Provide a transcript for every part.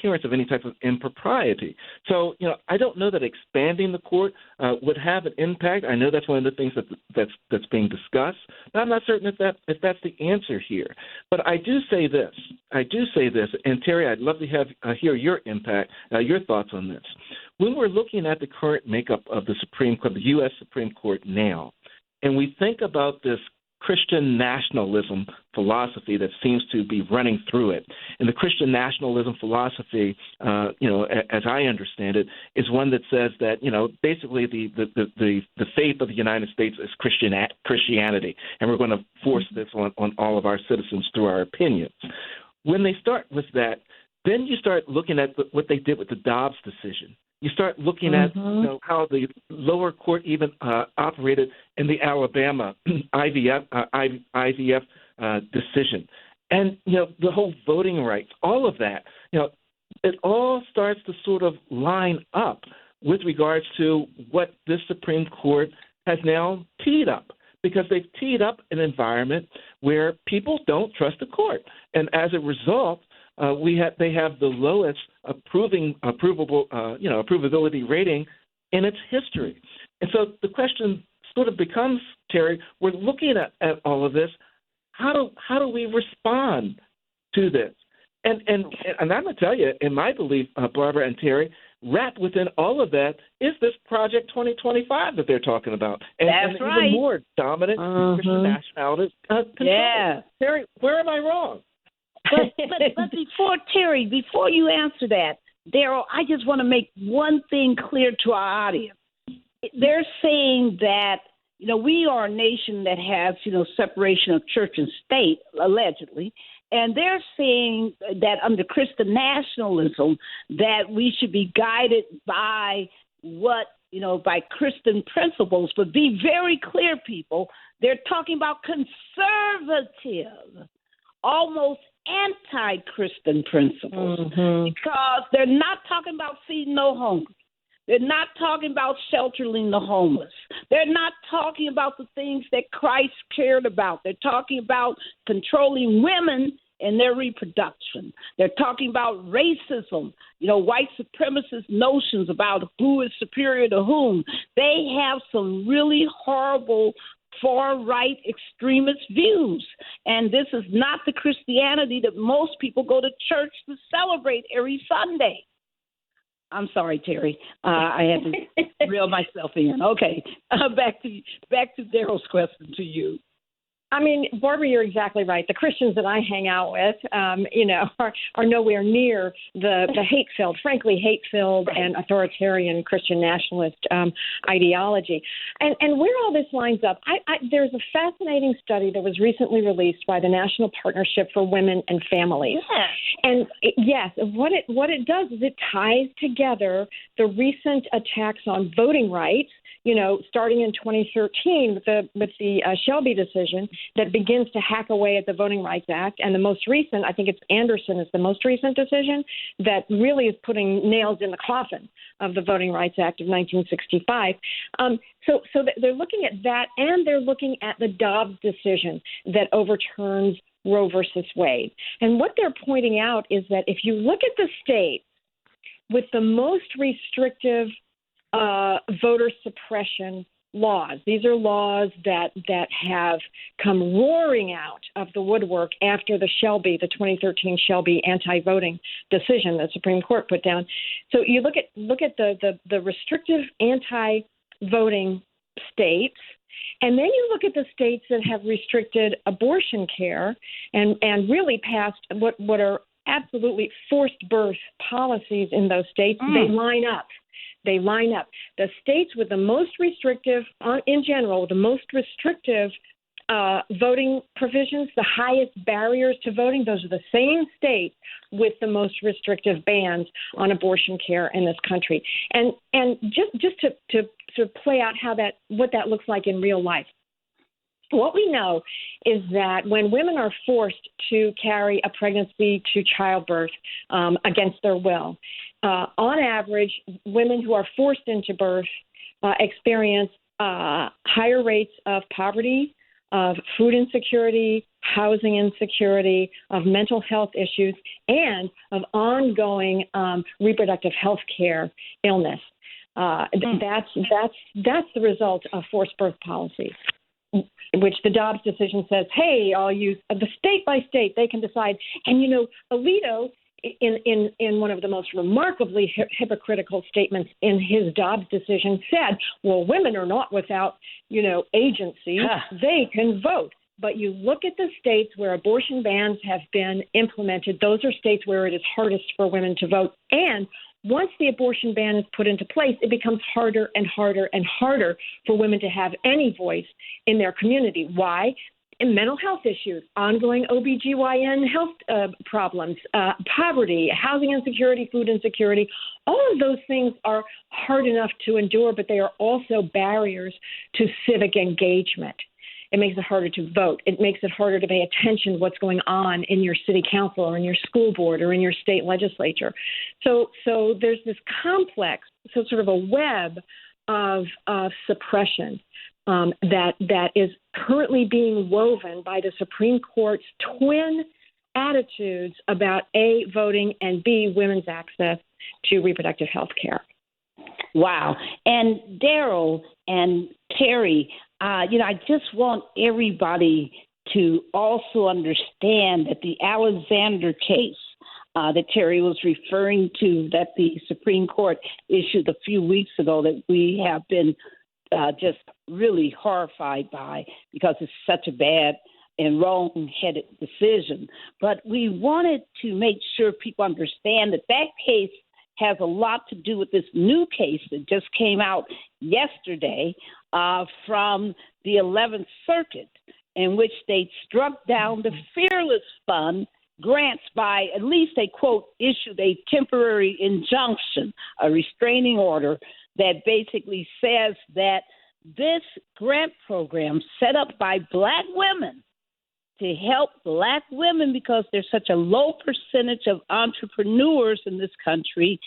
appearance of any type of impropriety. So, I don't know that expanding the court would have an impact. I know that's one of the things that's being discussed, but I'm not certain if that's the answer here. But I do say this, and Terry, I'd love to hear your thoughts on this. When we're looking at the current makeup of the Supreme Court, the U.S. Supreme Court now, and we think about this Christian nationalism philosophy that seems to be running through it. And the Christian nationalism philosophy, as I understand it, is one that says that, basically the faith of the United States is Christianity, and we're going to force this on all of our citizens through our opinions. When they start with that, then you start looking at what they did with the Dobbs decision. You start looking at how the lower court even operated in the Alabama IVF decision. And, the whole voting rights, all of that, it all starts to sort of line up with regards to what this Supreme Court has now teed up, because they've teed up an environment where people don't trust the court. And as a result, they have the lowest approvability rating in its history. And so the question sort of becomes, Terry, we're looking at all of this. How do we respond to this? And I'm going to tell you, in my belief, Barbara and Terry, wrapped within all of that is this Project 2025 that they're talking about. That's right. Even more dominant Christian nationality control. Yeah. Terry, where am I wrong? But before you answer that, Daryl, I just want to make one thing clear to our audience. They're saying that, we are a nation that has, separation of church and state, allegedly. And they're saying that under Christian nationalism, that we should be guided by by Christian principles. But be very clear, people, they're talking about conservative, almost anti-Christian principles, because they're not talking about feeding no hungry. They're not talking about sheltering the homeless. They're not talking about the things that Christ cared about. They're talking about controlling women and their reproduction. They're talking about racism, white supremacist notions about who is superior to whom. They have some really horrible far-right extremist views. And this is not the Christianity that most people go to church to celebrate every Sunday. I'm sorry, Terry. I had to reel myself in. Okay, back to Daryl's question to you. I mean, Barbara, you're exactly right. The Christians that I hang out with, are nowhere near the frankly hate-filled and authoritarian Christian nationalist ideology. And where all this lines up, there's a fascinating study that was recently released by the National Partnership for Women and Families. Yeah. And what it does is it ties together the recent attacks on voting rights, starting in 2013 with the Shelby decision that begins to hack away at the Voting Rights Act. And the most recent, I think it's Anderson is the most recent decision that really is putting nails in the coffin of the Voting Rights Act of 1965. So they're looking at that, and they're looking at the Dobbs decision that overturns Roe versus Wade. And what they're pointing out is that if you look at the states with the most restrictive voter suppression laws. These are laws that have come roaring out of the woodwork after the 2013 Shelby anti-voting decision that the Supreme Court put down. So you look at the restrictive anti-voting states, and then you look at the states that have restricted abortion care and really passed what are absolutely forced birth policies in those states. They line up. The states with the most restrictive, in general, the most restrictive voting provisions, the highest barriers to voting, those are the same states with the most restrictive bans on abortion care in this country. And just to play out what that looks like in real life. What we know is that when women are forced to carry a pregnancy to childbirth against their will, on average, women who are forced into birth experience higher rates of poverty, of food insecurity, housing insecurity, of mental health issues, and of ongoing reproductive health care illness. That's the result of forced birth policy, which the Dobbs decision says, hey, I'll use the state by state, they can decide. And, Alito, in one of the most remarkably hypocritical statements in his Dobbs decision, said, well, women are not without, agency. They can vote. But you look at the states where abortion bans have been implemented, those are states where it is hardest for women to vote. And once the abortion ban is put into place, it becomes harder and harder and harder for women to have any voice in their community. Why? And mental health issues, ongoing OBGYN health problems, poverty, housing insecurity, food insecurity. All of those things are hard enough to endure, but they are also barriers to civic engagement. It makes it harder to vote. It makes it harder to pay attention to what's going on in your city council or in your school board or in your state legislature. So there's this complex, so sort of a web of suppression that is currently being woven by the Supreme Court's twin attitudes about A, voting, and B, women's access to reproductive health care. Wow. And Daryl and Terry, I just want everybody to also understand that the Alexander case that Terry was referring to, that the Supreme Court issued a few weeks ago, that we have been just really horrified by because it's such a bad and wrong-headed decision. But we wanted to make sure people understand that that case has a lot to do with this new case that just came out yesterday from the 11th Circuit, in which they struck down the Fearless Fund grants by, at least they, quote, issued a temporary injunction, a restraining order that basically says that this grant program set up by Black women to help Black women, because there's such a low percentage of entrepreneurs in this country,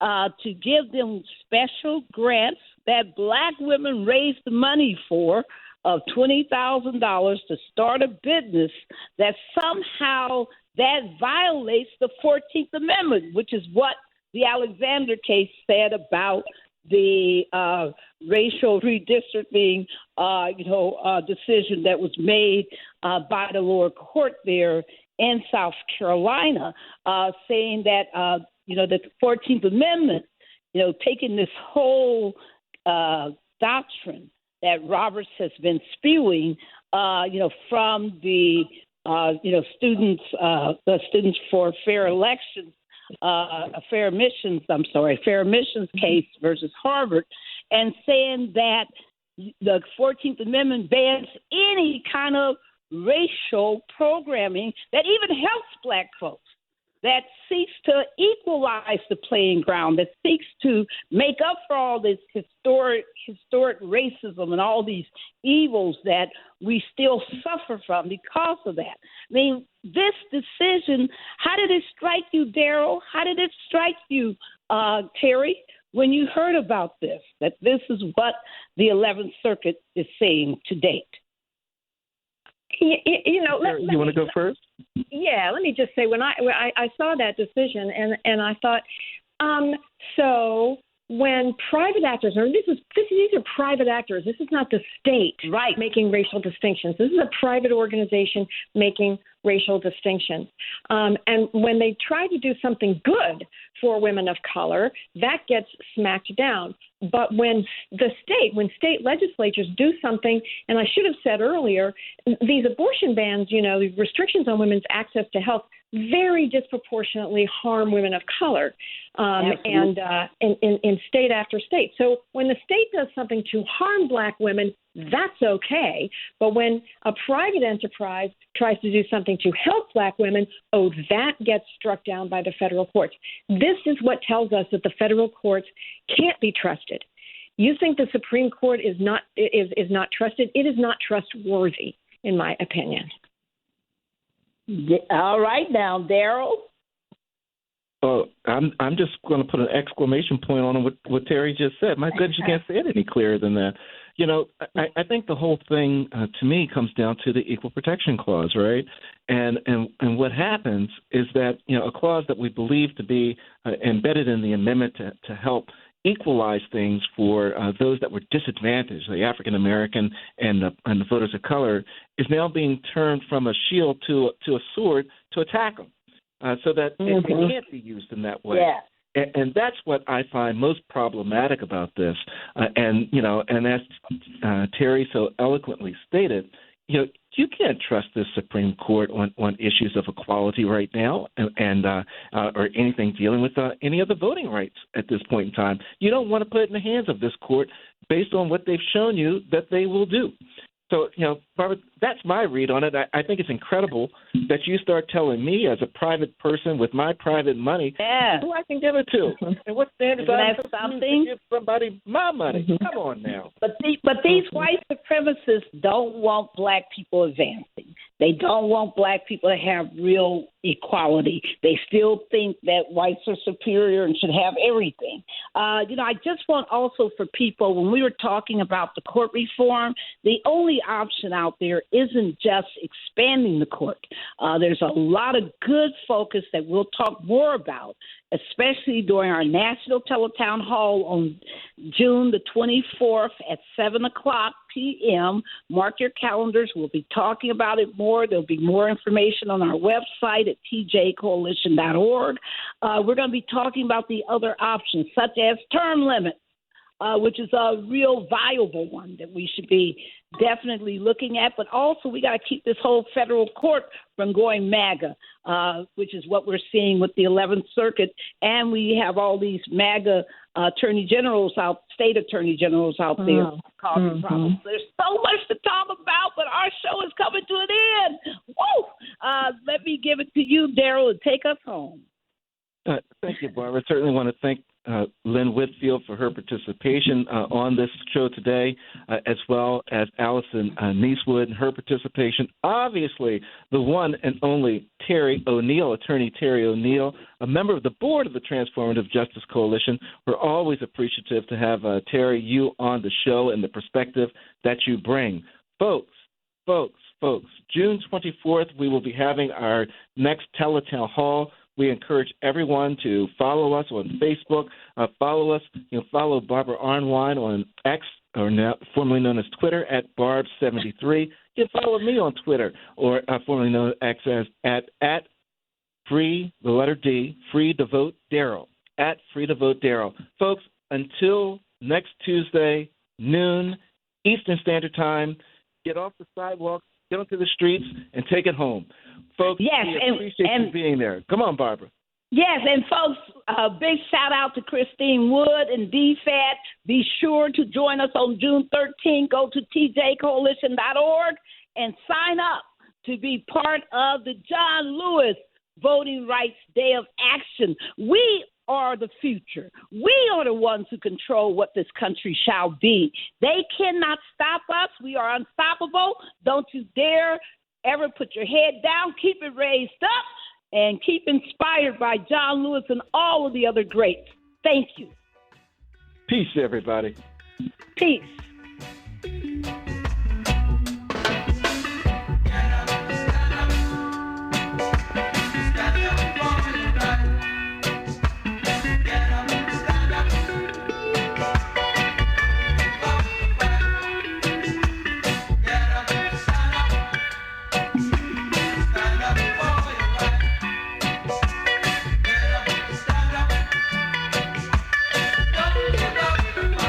to give them special grants that Black women raise the money for, of $20,000 to start a business, that somehow that violates the 14th Amendment, which is what the Alexander case said about the racial redistricting, decision that was made by the lower court there in South Carolina, saying that, that the 14th Amendment, taking this whole doctrine that Roberts has been spewing, from the, students for fair elections, fair admissions case versus Harvard, and saying that the 14th Amendment bans any kind of racial programming that even helps Black folks, that seeks to equalize the playing ground, that seeks to make up for all this historic racism and all these evils that we still suffer from because of that. I mean, this decision, how did it strike you, Daryl? How did it strike you, Terry, when you heard about this, that this is what the 11th Circuit is saying to date? You want to go first? Yeah, let me just say, when I saw that decision, and I thought, so when private actors, these are private actors. This is not the state making racial distinctions. This is a private organization making racial distinctions. And when they try to do something good for women of color, that gets smacked down. But when state legislatures do something, and I should have said earlier, these abortion bans, these restrictions on women's access to health very disproportionately harm women of color, and in state after state. So when the state does something to harm Black women, that's okay. But when a private enterprise tries to do something to help Black women, that gets struck down by the federal courts. This is what tells us that the federal courts can't be trusted. You think the Supreme Court is not trusted? It is not trustworthy, in my opinion. All right, now, Daryl. Oh, I'm just going to put an exclamation point on what Terry just said. My goodness, you can't say it any clearer than that. I think the whole thing to me comes down to the Equal Protection Clause, right? And what happens is that a clause that we believe to be embedded in the amendment to help equalize things for those that were disadvantaged, the African American and the voters of color, is now being turned from a shield to a sword to attack them, so that it can't be used in that way. Yeah. And that's what I find most problematic about this. And as Terry so eloquently stated, you can't trust the Supreme Court on issues of equality right now, and or anything dealing with any of the voting rights at this point in time. You don't want to put it in the hands of this court based on what they've shown you that they will do. So, Barbara, that's my read on it. I think it's incredible that you start telling me as a private person with my private money who I can give it to. And what standards I have to give somebody my money. Come on now. But these white supremacists don't want black people advancing. They don't want black people to have real equality. They still think that whites are superior and should have everything. I just want also for people, when we were talking about the court reform, the only option out there isn't just expanding the court. There's a lot of good focus that we'll talk more about, especially during our national teletown hall on June the 24th at 7 o'clock p.m. Mark your calendars. We'll be talking about it more. There'll be more information on our website at tjcoalition.org. We're going to be talking about the other options, such as term limits, which is a real viable one that we should be definitely looking at. But also we got to keep this whole federal court from going MAGA, which is what we're seeing with the 11th Circuit. And we have all these MAGA state attorney generals out there causing problems. There's so much to talk about, but our show is coming to an end. Woo! Let me give it to you, Daryl, and take us home. Thank you, Barbara. I certainly want to thank Lynn Whitfield for her participation on this show today, as well as Allison Neeswood and her participation. Obviously, the one and only Terry O'Neill, Attorney Terry O'Neill, a member of the board of the Transformative Justice Coalition. We're always appreciative to have Terry, you on the show and the perspective that you bring. Folks, June 24th, we will be having our next Teletown Hall. We encourage everyone to follow us on Facebook. Follow Barbara Arnwine on X, or now formerly known as Twitter, at Barb73. You can follow me on Twitter, or formerly known as X as at free, the letter D, free to vote Daryl, at free to vote Daryl. Folks, until next Tuesday, noon, Eastern Standard Time, get off the sidewalk, get onto the streets, and take it home. Folks, yes, we appreciate you being there. Come on, Barbara. Yes, and folks, big shout out to Christine Wood and DFAT. Be sure to join us on June 13th. Go to tjcoalition.org and sign up to be part of the John Lewis Voting Rights Day of Action. We are the future. We are the ones who control what this country shall be. They cannot stop us. We are unstoppable. Don't you dare ever put your head down. Keep it raised up and keep inspired by John Lewis and all of the other greats. Thank you. Peace, everybody. Peace.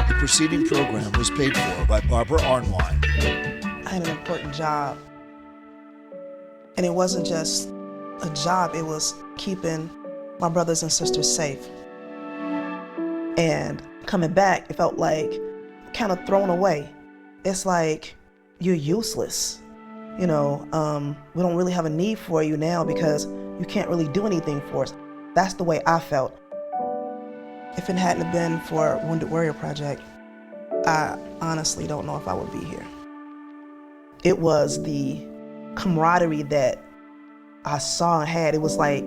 The preceding program was paid for by Barbara Arnwine. I had an important job. And it wasn't just a job, it was keeping my brothers and sisters safe. And coming back, it felt like kind of thrown away. It's like, you're useless. We don't really have a need for you now because you can't really do anything for us. That's the way I felt. If it hadn't been for Wounded Warrior Project, I honestly don't know if I would be here. It was the camaraderie that I saw and had. It was like,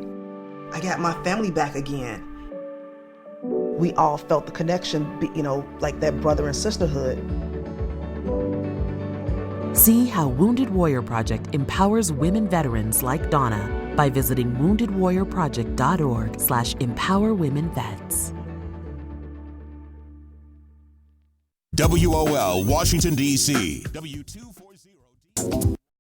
I got my family back again. We all felt the connection, like that brother and sisterhood. See how Wounded Warrior Project empowers women veterans like Donna by visiting woundedwarriorproject.org/empowerwomenvets. WOL Washington, D.C. W240.